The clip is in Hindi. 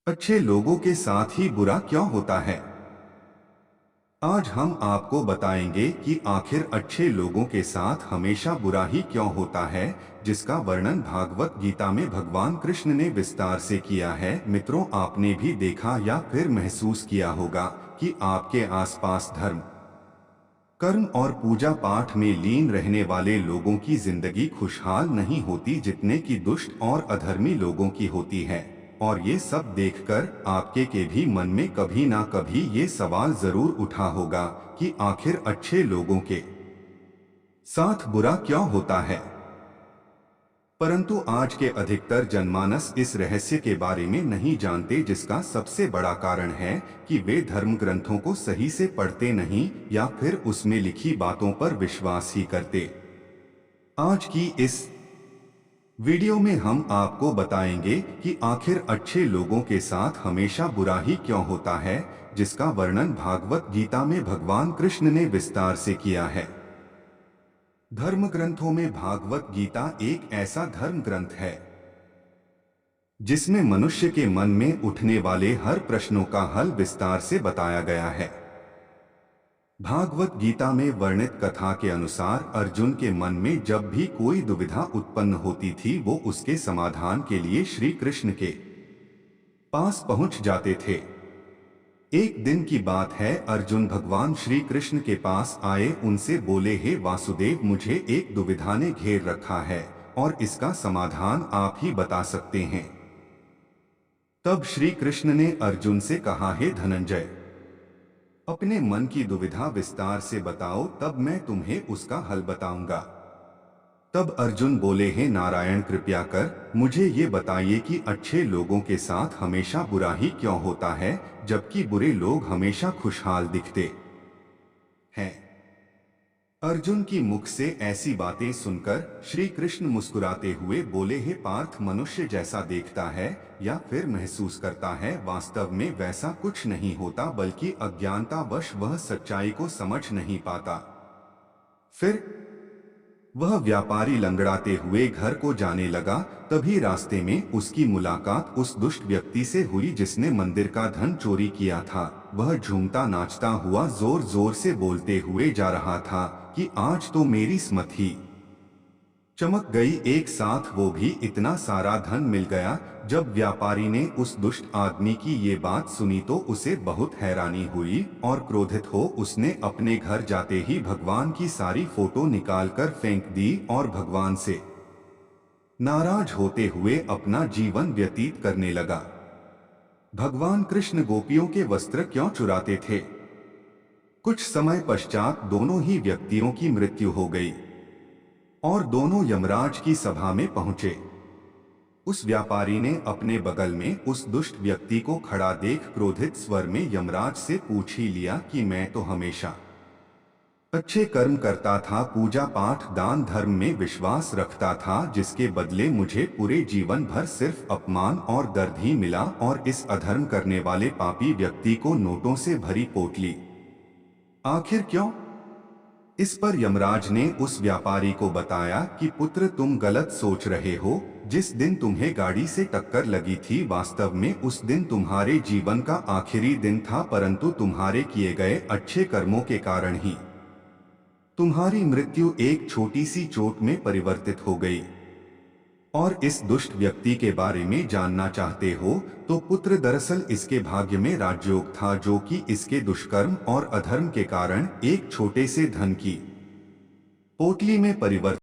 अच्छे लोगों के साथ ही बुरा क्यों होता है। आज हम आपको बताएंगे कि आखिर अच्छे लोगों के साथ हमेशा बुरा ही क्यों होता है, जिसका वर्णन भागवत गीता में भगवान कृष्ण ने विस्तार से किया है। मित्रों, आपने भी देखा या फिर महसूस किया होगा कि आपके आसपास धर्म, कर्म और पूजा पाठ में लीन रहने वाले लोगों की जिंदगी खुशहाल नहीं होती जितने कि दुष्ट और अधर्मी लोगों की होती है। और ये सब देखकर आपके के भी मन में कभी ना कभी ये सवाल जरूर उठा होगा कि आखिर अच्छे लोगों के साथ बुरा क्यों होता है। परंतु आज के अधिकतर जनमानस इस रहस्य के बारे में नहीं जानते, जिसका सबसे बड़ा कारण है कि वे धर्म ग्रंथों को सही से पढ़ते नहीं या फिर उसमें लिखी बातों पर विश्वास ही करते। आज की इस वीडियो में हम आपको बताएंगे कि आखिर अच्छे लोगों के साथ हमेशा बुरा ही क्यों होता है, जिसका वर्णन भागवत गीता में भगवान कृष्ण ने विस्तार से किया है। धर्म ग्रंथों में भागवत गीता एक ऐसा धर्म ग्रंथ है जिसमें मनुष्य के मन में उठने वाले हर प्रश्नों का हल विस्तार से बताया गया है। भागवत गीता में वर्णित कथा के अनुसार अर्जुन के मन में जब भी कोई दुविधा उत्पन्न होती थी, वो उसके समाधान के लिए श्री कृष्ण के पास पहुंच जाते थे। एक दिन की बात है, अर्जुन भगवान श्री कृष्ण के पास आए, उनसे बोले, हे वासुदेव, मुझे एक दुविधा ने घेर रखा है और इसका समाधान आप ही बता सकते हैं। तब श्री कृष्ण ने अर्जुन से कहा, हे धनंजय, अपने मन की दुविधा विस्तार से बताओ, तब मैं तुम्हें उसका हल बताऊंगा। तब अर्जुन बोले, हे नारायण, कृपया कर मुझे ये बताइए कि अच्छे लोगों के साथ हमेशा बुरा ही क्यों होता है, जबकि बुरे लोग हमेशा खुशहाल दिखते हैं। अर्जुन की मुख से ऐसी बातें सुनकर श्री कृष्ण मुस्कुराते हुए बोले, हे पार्थ, मनुष्य जैसा देखता है या फिर महसूस करता है, वास्तव में वैसा कुछ नहीं होता, बल्कि अज्ञानतावश वह सच्चाई को समझ नहीं पाता। फिर वह व्यापारी लंगड़ाते हुए घर को जाने लगा। तभी रास्ते में उसकी मुलाकात उस दुष्ट व्यक्ति से हुई जिसने मंदिर का धन चोरी किया था। वह झूमता नाचता हुआ जोर जोर से बोलते हुए जा रहा था कि आज तो मेरी स्मत ही चमक गई, एक साथ वो भी इतना सारा धन मिल गया। जब व्यापारी ने उस दुष्ट आदमी की ये बात सुनी तो उसे बहुत हैरानी हुई और क्रोधित हो उसने अपने घर जाते ही भगवान की सारी फोटो निकालकर फेंक दी और भगवान से नाराज होते हुए अपना जीवन व्यतीत करने लगा। भगवान कृष्ण गोपियों के वस्त्र क्यों चुराते थे? कुछ समय पश्चात दोनों ही व्यक्तियों की मृत्यु हो गई और दोनों यमराज की सभा में पहुंचे। उस व्यापारी ने अपने बगल में उस दुष्ट व्यक्ति को खड़ा देख क्रोधित स्वर में यमराज से पूछ ही लिया कि मैं तो हमेशा अच्छे कर्म करता था, पूजा पाठ दान धर्म में विश्वास रखता था, जिसके बदले मुझे पूरे जीवन भर सिर्फ अपमान और दर्द ही मिला और इस अधर्म करने वाले पापी व्यक्ति को नोटों से भरी पोटली आखिर क्यों? इस पर यमराज ने उस व्यापारी को बताया कि पुत्र, तुम गलत सोच रहे हो। जिस दिन तुम्हें गाड़ी से टक्कर लगी थी, वास्तव में उस दिन तुम्हारे जीवन का आखिरी दिन था, परंतु तुम्हारे किए गए अच्छे कर्मों के कारण ही तुम्हारी मृत्यु एक छोटी सी चोट में परिवर्तित हो गई। और इस दुष्ट व्यक्ति के बारे में जानना चाहते हो तो पुत्र, दरअसल इसके भाग्य में राजयोग था, जो कि इसके दुष्कर्म और अधर्म के कारण एक छोटे से धन की पोटली में परिवर्तित